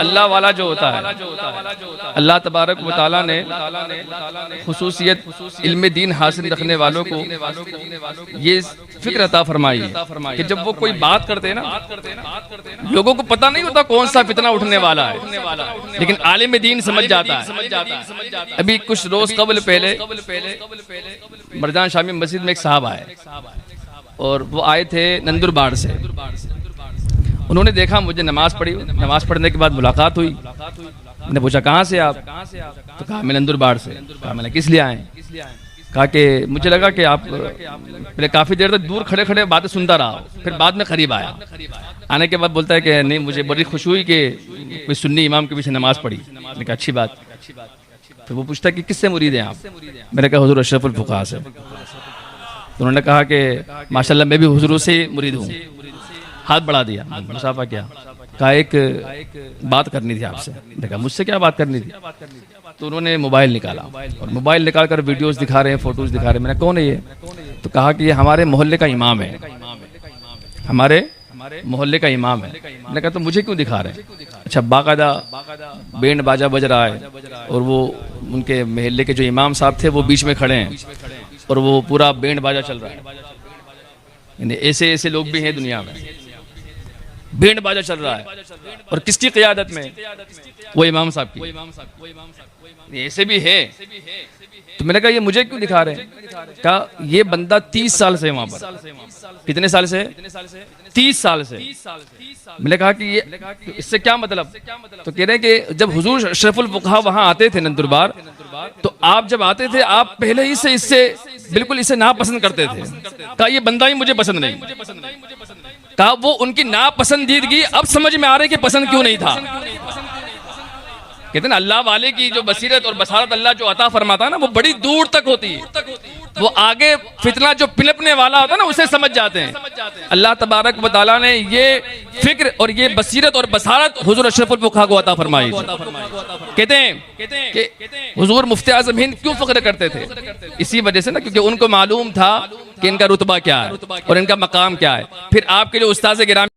अल्लाह वाला जो होता है, अल्लाह तबारक व तआला ने खुसूसियत इल्म दीन हासिल रखने वालों को ये फिक्र अता फरमाई है कि जब वो कोई बात करते हैं ना, लोगों को पता नहीं होता कौन सा फितना उठने वाला है, लेकिन आलिम दीन समझ जाता है। अभी कुछ रोज कबल पहले मरजान शामी मस्जिद में एक साहब आए और वो आए थे नंदुरबार से। उन्होंने देखा मुझे नमाज पढ़ी, नमाज पढ़ने के बाद मुलाकात हुई। मैंने पूछा कहाँ से आप, तो कहा मैं नंदुरबार से। कहा मैंने किस लिए आए? कहा कि मुझे लगा कि आप पहले काफ़ी देर तक दूर खड़े खड़े बातें सुनता रहा, फिर बाद में करीब आया। आने के बाद बोलता है कि नहीं मुझे बड़ी खुशी हुई कि कोई सुन्नी इमाम के पीछे नमाज पढ़ी। मैंने कहा अच्छी बात। फिर वो पूछता है कि किससे मुरीद हैं आप? मैंने कहा हुजूर अशरफुल फुक़हा से। तो उन्होंने कहा कि माशाल्लाह मैं भी हुजूर से मुरीद हूँ। हाथ बढ़ा दिया, मुसाफा किया। कहा एक बात करनी थी आपसे। देखा मुझसे क्या बात करनी थी? तो उन्होंने मोबाइल निकाला और मोबाइल निकाल कर वीडियोस दिखा रहे हैं, फोटोज दिखा रहे हैं। मैंने कौन है ये? तो कहा कि ये हमारे मोहल्ले का इमाम है, हमारे मोहल्ले का इमाम है। मैंने कहा तो मुझे क्यों दिखा रहे हैं? अच्छा, बाकायदा बैंड बाजा बज रहा है और वो उनके मोहल्ले के जो इमाम साहब थे वो बीच में खड़े हैं और वो पूरा बैंड बाजा चल रहा है। यानी ऐसे ऐसे लोग भी हैं दुनिया में, बैंड बाजा चल रहा है और किसकी क़ियादत में? वो इमाम साहब की। ऐसे भी है। तो मैंने कहा ये मुझे क्यों दिखा रहे हैं? कहा ये बंदा 30 साल से वहां पर। कितने साल से? 30 साल से। मैंने कहा कि ये इससे क्या मतलब? तो कह रहे हैं कि जब हुजूर अशरफुल फुक़हा वहां आते थे नंदुरबार, तो आप जब आते थे आप पहले ही से इससे बिल्कुल इसे नापसंद करते थे। कहा ये बंदा ही मुझे पसंद नहीं। कहा वो उनकी नापसंदीदगी अब समझ में आ रही कि पसंद क्यों नहीं था। कहते हैं अल्लाह वाले की जो बसीरत और बसारत अल्लाह जो अता फरमाता है ना, वो बड़ी दूर तक होती है। वो आगे फितना जो पिलपने वाला होता है ना, उसे समझ जाते हैं। अल्लाह तबारक व तआला ने ये फिक्र और ये बसीरत और बसारत हुजूर अशरफुल फुक़हा को अता फरमाई। कहते हैं कि हुजूर मुफ्ती आज़म हिंद क्यों फ़ख्र करते थे? इसी वजह से ना, क्योंकि उनको मालूम था कि इनका रुतबा क्या है और इनका मकाम क्या है। फिर आपके जो उस्ताद गिरामी